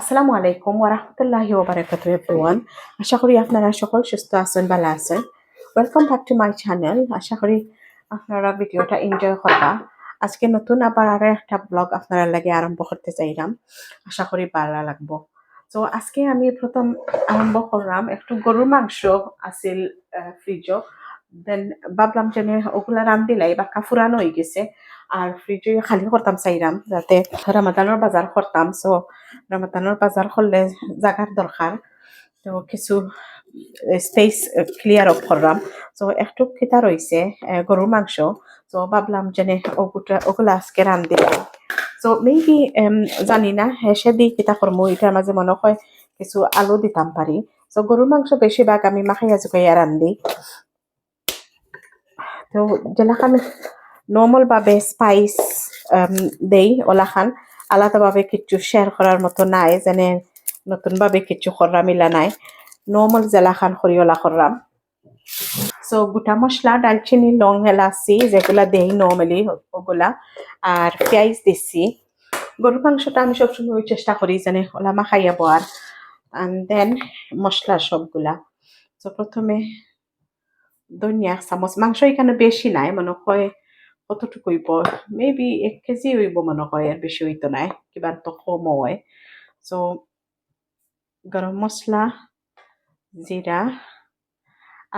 আসসালামু আলাইকুম ওয়া রাহমাতুল্লাহি ওয়া বারাকাতুহু এভরিওয়ান। আশা করি আপনারা সকল সুস্থ আছেন, ভালো আছেন। Welcome back to my channel. আশা করি আপনারা ভিডিওটা এনজয় করবা। আজকে নতুন আবার আরো একটা ব্লগ আপনারা লাগে আরম্ভ করতে চাইলাম। আশা করি ভালো লাগবো। তো আজকে আমি প্রথম আরম্ভ করলাম একটু গরুর মাংস আছিল ফ্রিজও। দেন ভাবলাম যে ওগুলা রান্ধিলাই বা কাফুরানো হয়ে গেছে আর ফ্রিজে খালি করতাম চাইলাম যাতে রামাদানের বাজার করতাম। সো রামাদানের বাজার করলে জাগার দরকার, তো কিছু স্পেস ক্লিয়ার আপ করলাম। তো একটু খিতা রয়েছে গরুর মাংস। তো ভাবলাম যে ওগুলা আজকে রান্ধিলাম। তো মেবি জানি না হেসে দিই কিতা করবো, এটার মাঝে মনে হয় কিছু আলু দিতাম পারি। তো গরুর মাংস বেশিরভাগ আমি মাখাইয়া জুকাইয়া রান্ধি। তো যেলাখান নর্মাল ভাবে স্পাইস দেই ওলাখান আলাদাভাবে কিছু শেয়ার করার মতো নাই, যেনে নতুন ভাবে কিছু করা মিলা নাই। নর্মাল জেলাখান করিওলা করলাম। সো গোটা মশলা ডালচিনি লং এলাচি যেগুলা দেই নর্মালি ওগুলা, আর পেঁয়াজ দিছি। গরুর মাংসটা আমি সবসময় চেষ্টা করি যেন ওলা মাখাইয়া বোয়ার, অ্যান্ড দেন মশলা সবগুলা। তো প্রথমে ধনিয়া চামচ, মাংস এখানে বেশি নাই, মনে হয় কতটুকু হইব, মেবি 1 কেজি হইব মনে হয়, আর বেশি হইতো নাই, কিবা তো কম হয়। সো গরম মশলা, জিরা,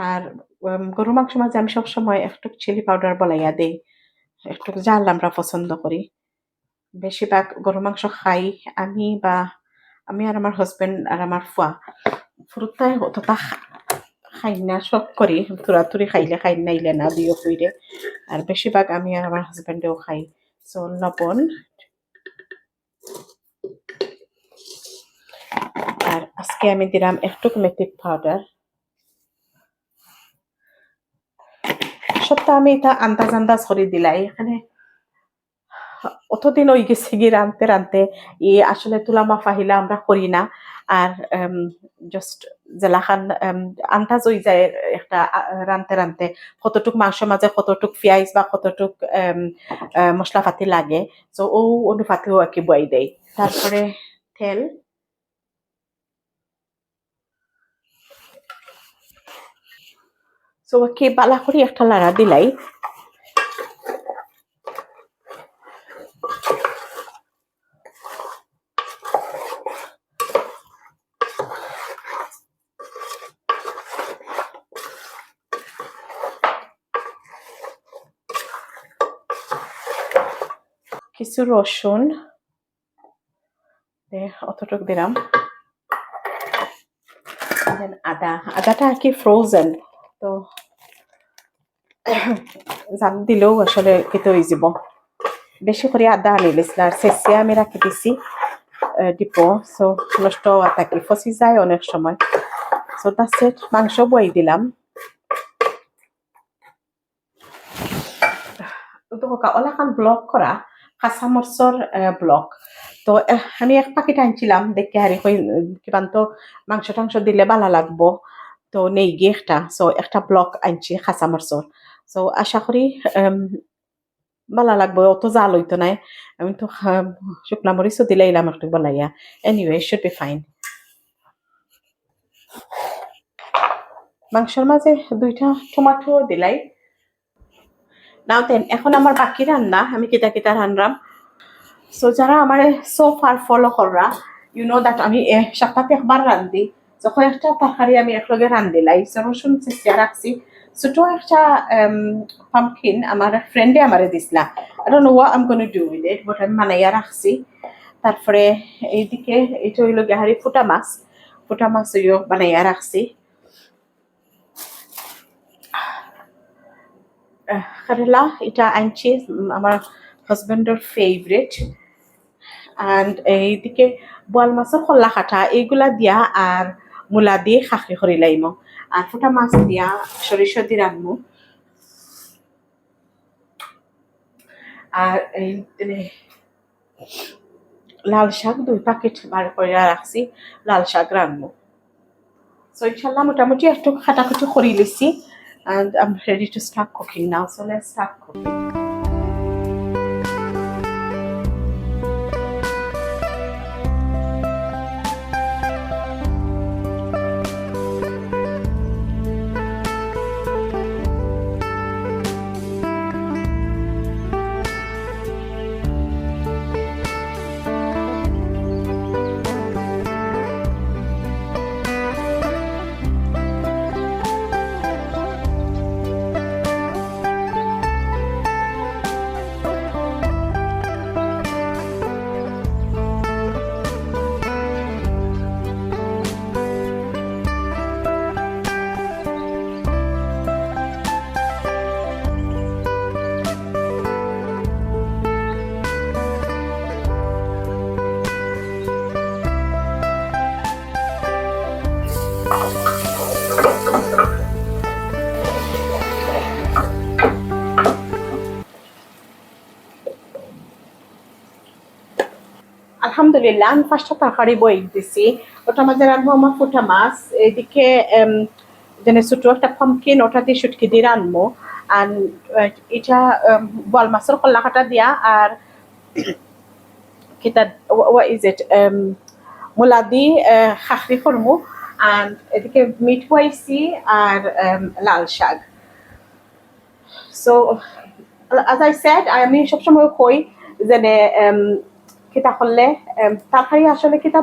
আর গরুর মাংস মাঝে আমি সবসময় একটু চিলি পাউডার বলাইয়া দিই, একটু জাল আমরা পছন্দ করি। বেশিরভাগ গরু মাংস খাই আমি, বা আমি আর আমার হাজবেন্ড আর আমার ফুয়া ফুরুতাই অতটা খাই না, সব করি তুরাতুরি খাইলে খাই, নাইলে না দিও কইরে। আর বেশিরভাগ আমি আর আমার হাজবেন্ডেও খাই। সো লবণ, আর আজকে আমি দিলাম একটু মেথি পাউডার। সবটা আমি এটা আন্দাজ আন্দাজ করে দিলাই, এখানে অতদিন ওই গেছে গিয়ে রানতে রানতে আসলে তুলা মাফা হিলা আমরা করি না। আর জাস্ট জেলাখান আন্দাজ হয়ে যায় একটা রানতে রানতে কতটুক মাংস মাঝে কতটুক পেঁয়াজ বা কতটুক মশলা পাতি লাগে। তো ও অনুপাতেও আর কি বই দেয়। তারপরে তেল, তো কি বালা করে একটা লাড়া দিলাই। কিছু রসুন অতটুক দিলাম, আদাটা আর কি ফ্রোজেন, তো জাল দিলেও আসলে খেতে হয়ে যাব। বেশি করে আদা আনি দিয়েছিল আর শেষে আমি রাখি দিছি ডিপো, সো নষ্ট হওয়া থাকি, ফসি যায় অনেক সময়। সো তার মাংস বই দিলাম। তো ওলাখান ব্লক করা কাঁচামরচর ব্লক। তো আমি 1 প্যাকেট আনছিলাম, দেখে হারি কই কিমান তো মাংস টাংস দিলে ভালো লাগবো, তো নেই গিয়ে একটা, সো একটা ব্লক আনছি কাঁচামরচর। সো আশা করি ভালো লাগবে, অত জাল হইতো নাই। আমি তো শুকনা মরিচও দিলাইলাম একটু বলাইয়া। Anyway should be fine. মাংসের মাঝে 2টা টমেটো দিলাই। নাও দেন এখন আমার বাকি রান্না আমি কিতা কিতা রান্নাম। সো যারা আমার সো ফার ফলো কররা, ইউ নো দ্যাট আমি সপ্তাহে একবার রান্ধি। যখন একটা তরকারি আমি একলগে রান্ধিলাই, রসুন চেঁচিয়া রাখছি। ছোট একটা পাম্পকিন আমার ফ্রেন্ডে আমারে দিছিলা। I don't know what I'm going to do with it, but আমি বানাইয়া রাখছি। তারপরে এইদিকে এটা হইল গিয়ে ফুটা মাছ, ফুটা মাছ বানাইয়া রাখছি। কারেলা এটা আনছি, আমার হাজবেন্ডের ফেভারিট। অ্যান্ড এইদিকে বোয়াল মাছের কল্লা কাটা এইগুলা দিয়া আর মূলা দিয়ে খাখি করি লাইমো, আর ফুটা মাছ দিয়া সরিষা দিয়ে রান্নু। আর এই লাল শাক 2 প্যাকেট বার করে রাখছি, লাল শাক রান্নু। সো ইনশাল্লাহ মোটামুটি একটু কাটাকুটি করে লিছি, and I'm ready to start cooking now. So let's start cooking. আলহামদুলিল্লাহ আমি 5টা তরকারি বই দিছি। ওটার মাঝে রান্না আমার ফুটা মাছ, এদিকে যেন ছোট একটা পাম্পকিন ওটা দিয়ে শুটকি দিয়ে রানবো। আর এটা বল মাছের কল্লা কাটা দিয়া আর কিতা what is it মূলা দি খাখরি করমু। আর এদিকে মিট বইছি আর লাল শাক। সো as I said আমি সবসময় কই যে কিতা করলে তরকারি আসলে কিতা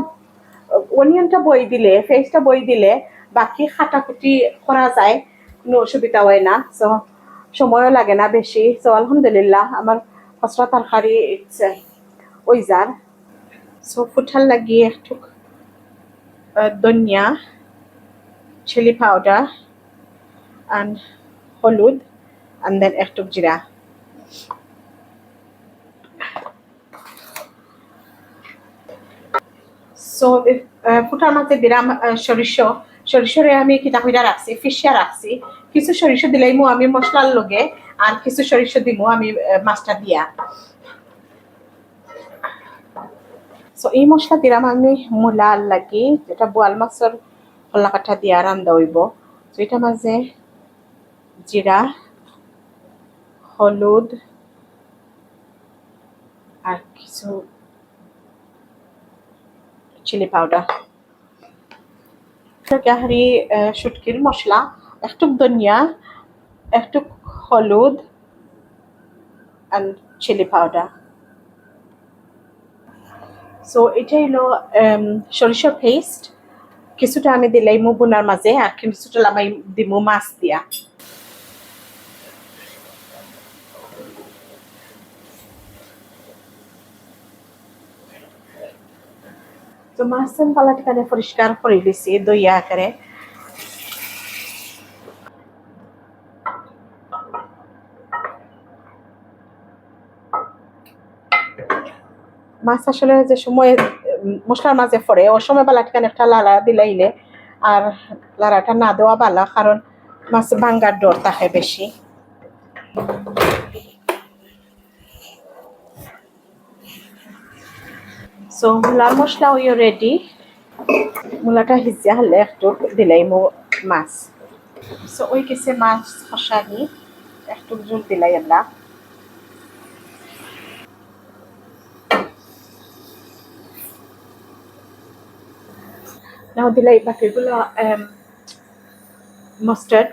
অনিয়নটা বই দিলে ফেসটা বই দিলে বাকি খাটাকুটি করা যায়, কোনো অসুবিধা হয় না। সো সময়ও লাগে না বেশি। সো আলহামদুলিল্লাহ আমার খসড়া তরকারি ওই যার। সো ফুটার লাগিয়ে একটু ধনিয়া, চিলি পাউডার and হলুদ and then একটু জিরা। সো ফুটার মাঝে দিলাম সরিষরে আমি কিতা কইরা রাখছি, ফিশিয়া রাখছি। কিছু সরিষা দিলাইমু আমি মশলার লগে, আর কিছু সরিষা দিমু আমি মাছটা দিয়া। সো এই মশলা দিলাম আমি মূলার লাগি, যেটা বোয়াল মাছের কল্লা কাঠা দিয়া রান্দা হইব। তো এটা মাঝে জিরা, হলুদ আর কিছু চিলি পাউডার, তরকারি শুটকির মশলা, একটু ধনিয়া, একটু হলুদ and চিলি পাউডার। সো এটা হলো সরিষার পেস্ট। কিছুটা আমি দিলাইমু বোনার মাঝে আর কিছুটা লামাই দিমু মাছ দিয়া। তো মাছ পালাটিখানে পরিষ্কার করে দিছি দইয়া আকারে। মাছ আসলে যে সময় মশলার মাঝে পড়ে ও সময় বালাটিখানে একটা লাড়া দিলাইলে আর লাড়াটা না দেওয়া বালা, কারণ মাছ ভাঙ্গার ডর থাকে বেশি। সো মূলার মশলা ওই রেডি। মূলাটা সিজিয়া হলে একটু দিলাইমু মাছ। সো ওই কিছু মাছ কষানি একটু জল দিলাই আমরা। Now দিলাই বাকিগুলো মাস্টার্ড।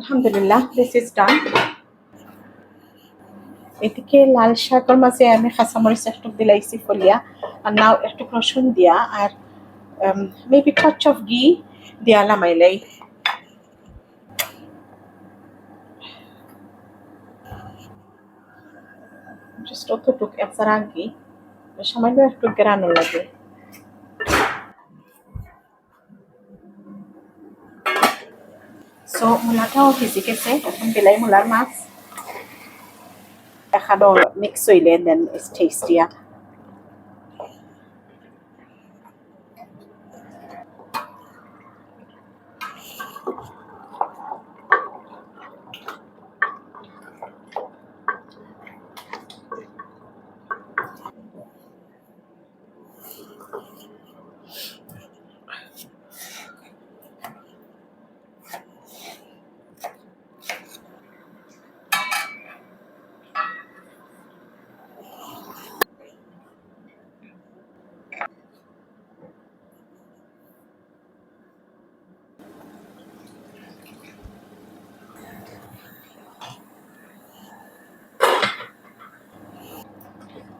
আলহামদুলিল্লাহ দিস ইজ ডান। এদিকে লাল শাকের মাঝে আমি কাঁচামরিচ একটু দিলাইছি ফলিয়া, আর নাও একটু রসুন দিয়া আর মেবি টাচ অফ ঘি দিয়া লামাইলাই। জাস্ট অতটুক একসারা ঘি, সামান্য একটু গ্রানো লাগে। সো মূলাটাও ভিজি গেছে, এখন দিলাই মূলার মাছ এখানো মিক্স হইলে দেন ইটস টেস্টিয়া।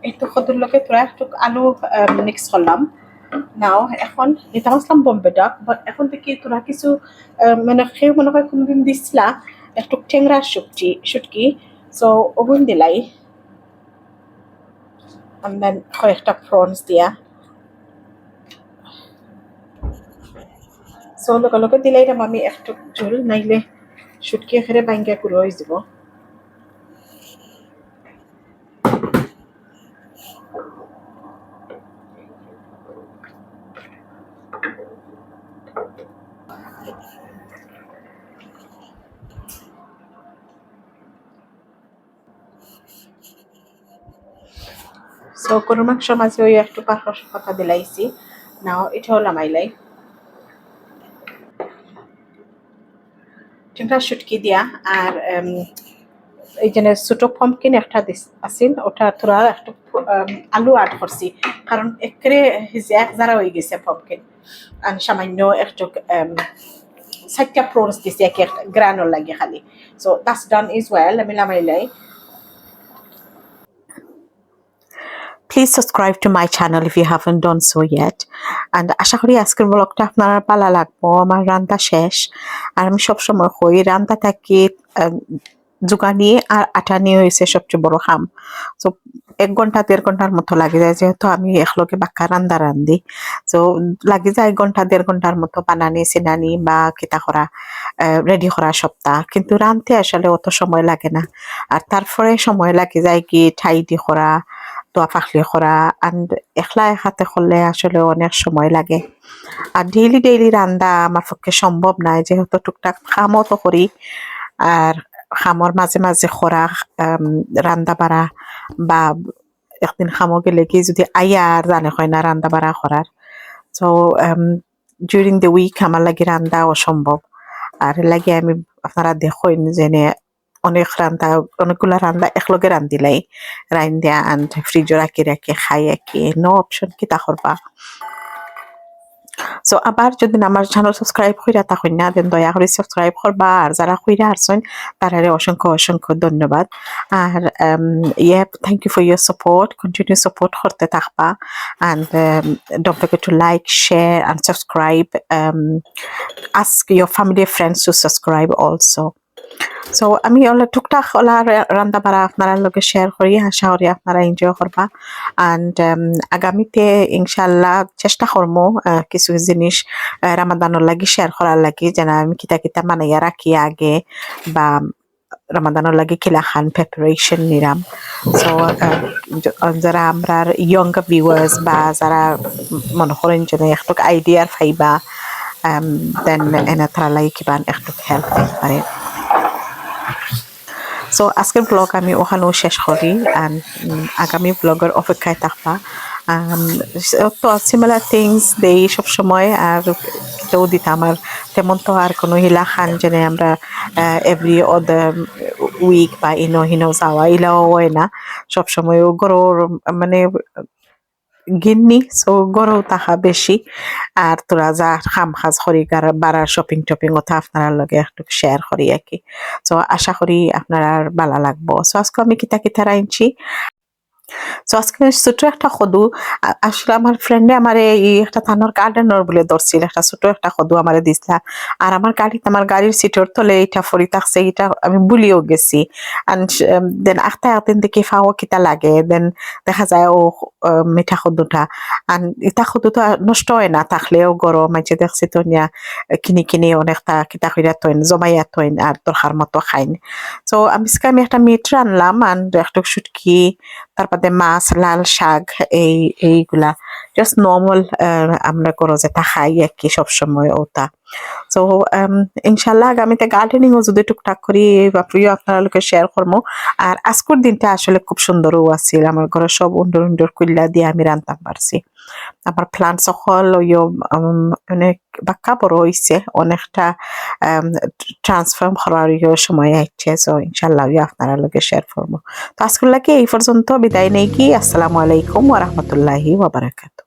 এই তো কদুর লগে তোরা একটু আলু মিক্স করলাম। নাও এখন দিতে আসলাম বোম্বে ডাক, বাট এখন থেকে তোরা কিছু মানে খেয়ে মনে হয় কোনোদিন দিছিলা একটু টেংরা শুটকি। সো ওগুন দিলাই and then কয়েকটা প্রনস দিয়া। সো লগে লগে দিলাইরাম আমি একটু ঝোল, নাইলে শুটকি এখানে বাঙ্গা গুঁড়ো হয়ে যাব। সো গরুর মাংসের মাঝে ওই একটু পাতা দিলাইছি, নাও এটাও লামাইলাই টিংরা শুটকি দিয়া। আর এই যে ছোট পাম্পকিন একটা আছিল, ওটা তোরা একটু আলু অ্যাড করছি, কারণ একরে এক জারা হয়ে গেছে পাম্পকিন। আর সামান্য একটু 4টা প্রনস দিছি এক একটা গ্রানোর লাগে খালি। So that's done is well, আমি লামাইলাই। Please subscribe to my channel if you haven't done so yet. And আশা করি আজকের ব্লগটা আপনার ভালো লাগবো। আমার রান্না শেষ, আর আমি সবসময় কই রান্না থাকি জোগা নিয়ে আর আটা নিয়ে হয়েছে সবচেয়ে বড় হাম। তো 1 ঘন্টা 1.5 ঘন্টার মতো লাগে যায়, যেহেতু আমি একলগে বাক্কা রান্দা রান্ধি। তো লাগে যায় 1 ঘন্টা 1.5 ঘন্টার মতো বানানি সিনানি বা কিতা করা রেডি করা সপ্তাহ, কিন্তু রাঁধতে আসলে অত সময় লাগে না। আর তারপরে সময় লাগে যায় কি ঠাইটি করা, দোয়া ফাঁকলি করা, and একলা হাতে করলে আসলে অনেক সময় লাগে। আর ডেইলি রান্দা আমার পক্ষে সম্ভব নয়, যেহেতু টুকটাক কামও তো করি, আর খামর মাঝে মাঝে করা রান্দা বাড়া, বা একদিন খামো গেলে কি যদি আইয়া আর জানে হয় না রান্দা বাড়া করার। তো ডিউরিং দ্য উইক আমার লাগে রান্দা অসম্ভব। আর লাগে আমি আপনারা দেখেন যেনে অনেকগুলা রান্দা একলগে রান্ধিলাই রান্ধিয়া and ফ্রিজে রাখি খাই একে নো অপশন কি তা করবা। সো আবার যদি আমার চ্যানেল সাবস্ক্রাইব কইরা থাকেন না, দেন দয়া করে সাবস্ক্রাইব করবা। আর যারা কইরা আসছেন তারারে অসংখ্য ধন্যবাদ। আর thank you for your support, continue support করতে থাকবা। and don't forget to like, share and subscribe. Ask your family and friends to subscribe also. So আমি টুকটাক রান্না বাড়া আপনারা লগে শেয়ার করি, আশা করি আপনারা এনজয় করবা। অ্যান্ড আগামীতে ইনশাল্লাহ চেষ্টা করবো কিছু জিনিস রামাদানের লাগি শেয়ার করার লাগি, যেন আমি কিতা মানাইয়া রাখি আগে, বা রামাদানের লাগি কিলা খান প্রিপারেশন নিলাম। সো যারা আমরা ইয়ং ভিউয়ার্স বা যারা মনে করেন যেন একটু আইডিয়ার পাইবা, দেন এনে তারা লাগি কিবা একটু হেল্প করতে পারে। সো আজকের ব্লগ আমি ওখানেও শেষ করি, অ্যান্ড আগামী ব্লগের অপেক্ষায় থাকবা। তো সিমিলার থিংস দেই সবসময়, আর কেউ দিতাম আর তেমন তো আর কোনো হিলা খান যেনে আমরা এভরি অদার উইক বা হিনো যাওয়া ইলাও হয় না সবসময়। গরুর মানে গিন্নি, সো গরু তাহা বেশি। আর তোরা যা খাম খাজ করি বাড়ার শপিং টপিং ওথা আপনার লগে একটু শেয়ার করি আর কি। সো আশা করি আপনার ভালো লাগবো। সো আজকে আমি কিতা রাইনছি। সো আজকে ছোট একটা সদু, আসলে আমার ফ্রেন্ডে আমার এই একটা থানোর গার্ডেনর বলে ধরছিল, একটা ছোট একটা সদু আমারে দিছিলা। আর আমার গাড়ির সিটের তলে এটা ফরি থাকছে, এটা আমি ভুলিও গেছি। দেন একদিন দেখি ফাও কিতা লাগে, দেন দেখা যায় ও মিঠা সদুটা। আর ইটা সদুটা নষ্ট হয় না থাকলেও গরম মাঝে দেখছি তো নিয়া কিনি অনেকটা কিতা কইরা থইন জমাইয়া থইন আর দরকার মতো খাইন। সো আমি একটা মিট রানলাম, আর একটা শুটকি, তারপরে মাছ, লাল শাক, এইগুলা জাস্ট নর্মাল আমরা করো যেটা খাই আর কি সবসময় ওটা। সো ইনশাল্লাহ আগামীতে গার্ডেনিংও যদি টুকটাক করি বাপরিও আপনার লোকে শেয়ার করবো। আর আজকের দিনটা আসলে খুব সুন্দরও আছিল, আমার ঘরে সব উন্ডর কুল্লা দিয়ে আমি রান্তাম পারছি। আমার প্লান্ট সকল অনেক বাক্কা বড় হয়েছে, অনেকটা ট্রান্সফর্ম করার সময় আসছে। সো ইনশাল্লাহ আপনারা লোকে শেয়ার করবো। তো আজকের লাগে এই পর্যন্ত বিদায় নেই কি। আসসালামু আলাইকুম ওয়া রাহমাতুল্লাহি ওয়া বারাকাতুহু।